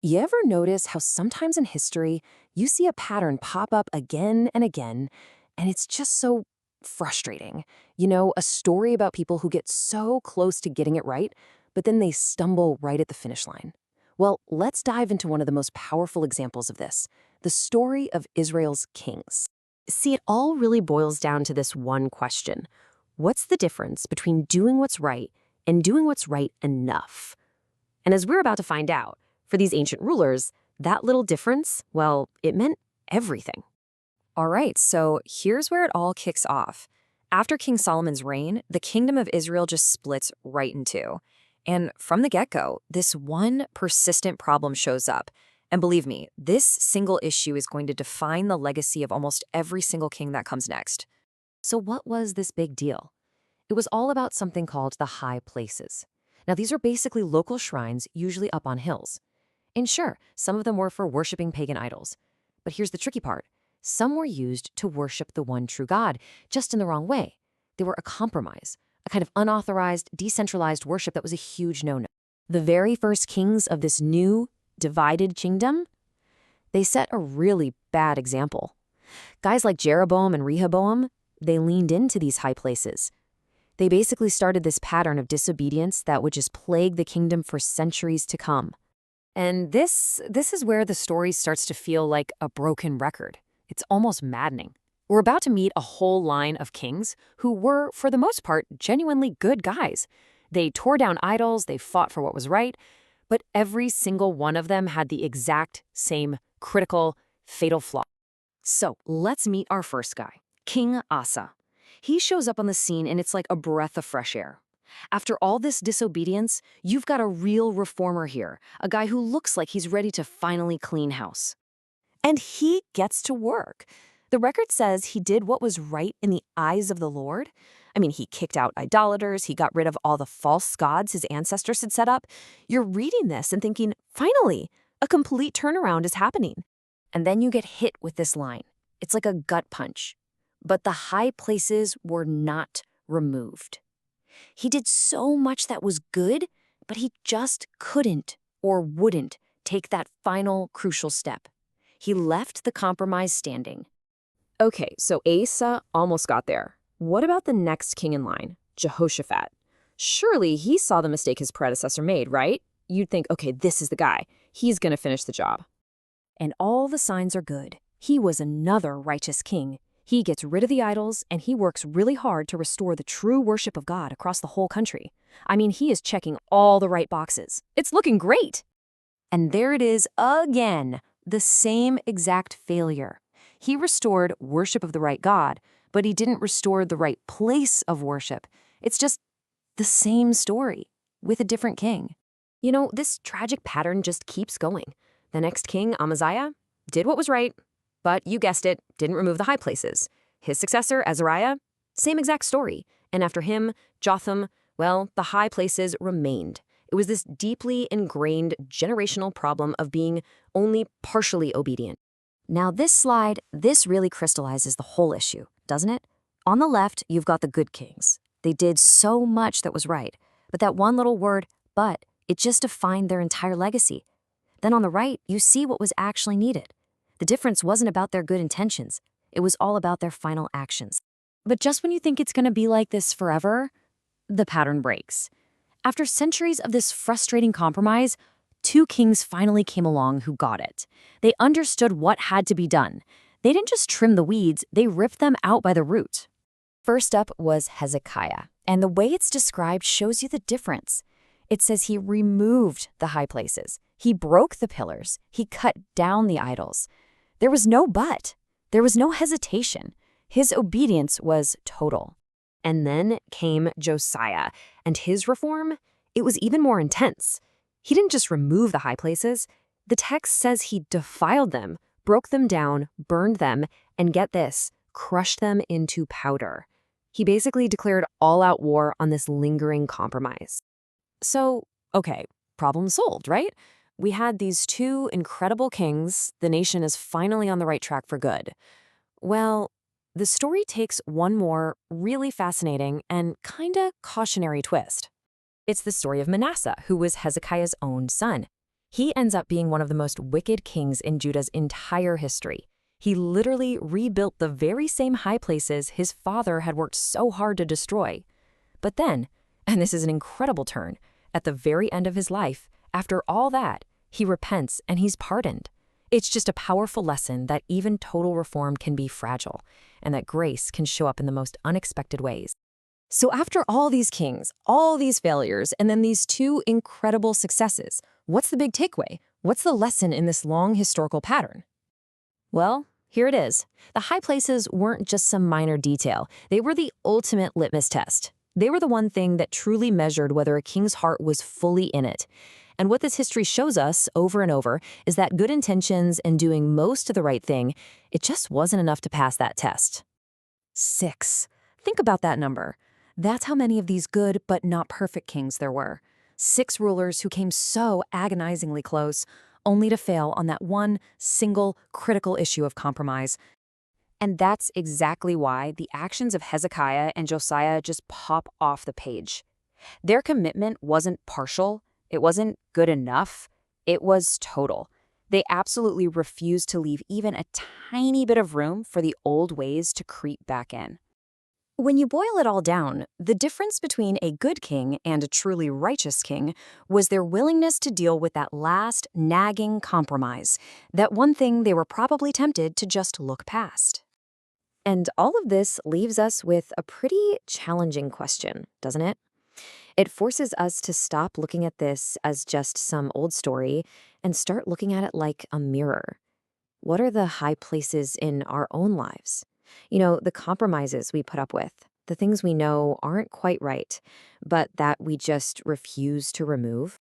You ever notice how sometimes in history you see a pattern pop up again and again, and it's just so frustrating? A story about people who get so close to getting it right, but then they stumble right at the finish line. Well, let's dive into one of the most powerful examples of this, the story of Israel's kings. See, it all really boils down to this one question. What's the difference between doing what's right and doing what's right enough? And as we're about to find out, for these ancient rulers, that little difference, well, it meant everything. All right, so here's where it all kicks off. After King Solomon's reign, the kingdom of Israel just splits right in two. And from the get-go, this one persistent problem shows up. And believe me, this single issue is going to define the legacy of almost every single king that comes next. So what was this big deal? It was all about something called the high places. Now, these are basically local shrines, usually up on hills. And sure, some of them were for worshiping pagan idols. But here's the tricky part. Some were used to worship the one true God, just in the wrong way. They were a compromise, a kind of unauthorized, decentralized worship that was a huge no-no. The very first kings of this new, divided kingdom, they set a really bad example. Guys like Jeroboam and Rehoboam, they leaned into these high places. They basically started this pattern of disobedience that would just plague the kingdom for centuries to come. And this is where the story starts to feel like a broken record. It's almost maddening. We're about to meet a whole line of kings who were, for the most part, genuinely good guys. They tore down idols, they fought for what was right, but every single one of them had the exact same critical, fatal flaw. So let's meet our first guy, King Asa. He shows up on the scene and it's like a breath of fresh air. After all this disobedience, you've got a real reformer here, a guy who looks like he's ready to finally clean house. And he gets to work. The record says he did what was right in the eyes of the Lord. I mean, he kicked out idolaters, he got rid of all the false gods his ancestors had set up. You're reading this and thinking, finally, a complete turnaround is happening. And then you get hit with this line. It's like a gut punch. But the high places were not removed. He did so much that was good, but he just couldn't or wouldn't take that final crucial step. He left the compromise standing. Okay, so Asa almost got there. What about the next king in line, Jehoshaphat? Surely he saw the mistake his predecessor made, right? You'd think, okay, this is the guy. He's going to finish the job. And all the signs are good. He was another righteous king. He gets rid of the idols, and he works really hard to restore the true worship of God across the whole country. I mean, he is checking all the right boxes. It's looking great. And there it is again, the same exact failure. He restored worship of the right God, but he didn't restore the right place of worship. It's just the same story with a different king. This tragic pattern just keeps going. The next king, Amaziah, did what was right, but you guessed it, didn't remove the high places. His successor, Azariah, same exact story. And after him, Jotham, well, the high places remained. It was this deeply ingrained generational problem of being only partially obedient. Now this slide, this really crystallizes the whole issue, doesn't it? On the left, you've got the good kings. They did so much that was right, but that one little word, but, it just defined their entire legacy. Then on the right, you see what was actually needed. The difference wasn't about their good intentions. It was all about their final actions. But just when you think it's going to be like this forever, the pattern breaks. After centuries of this frustrating compromise, two kings finally came along who got it. They understood what had to be done. They didn't just trim the weeds, they ripped them out by the root. First up was Hezekiah, and the way it's described shows you the difference. It says he removed the high places. He broke the pillars. He cut down the idols. There was no but. There was no hesitation. His obedience was total. And then came Josiah, and his reform, it was even more intense. He didn't just remove the high places. The text says he defiled them, broke them down, burned them, and get this, crushed them into powder. He basically declared all-out war on this lingering compromise. So, okay, problem solved, right? We had these two incredible kings. The nation is finally on the right track for good. Well, the story takes one more really fascinating and kinda cautionary twist. It's the story of Manasseh, who was Hezekiah's own son. He ends up being one of the most wicked kings in Judah's entire history. He literally rebuilt the very same high places his father had worked so hard to destroy. But then, and this is an incredible turn, at the very end of his life, after all that, he repents and he's pardoned. It's just a powerful lesson that even total reform can be fragile, and that grace can show up in the most unexpected ways. So after all these kings, all these failures, and then these two incredible successes, what's the big takeaway? What's the lesson in this long historical pattern? Well, here it is. The high places weren't just some minor detail. They were the ultimate litmus test. They were the one thing that truly measured whether a king's heart was fully in it. And what this history shows us over and over is that good intentions and doing most of the right thing, it just wasn't enough to pass that test. 6. Think about that number. That's how many of these good but not perfect kings there were. 6 rulers who came so agonizingly close, only to fail on that one single critical issue of compromise. And that's exactly why the actions of Hezekiah and Josiah just pop off the page. Their commitment wasn't partial, it wasn't good enough, it was total. They absolutely refused to leave even a tiny bit of room for the old ways to creep back in. When you boil it all down, the difference between a good king and a truly righteous king was their willingness to deal with that last nagging compromise, that one thing they were probably tempted to just look past. And all of this leaves us with a pretty challenging question, doesn't it? It forces us to stop looking at this as just some old story and start looking at it like a mirror. What are the high places in our own lives? The compromises we put up with, the things we know aren't quite right, but that we just refuse to remove.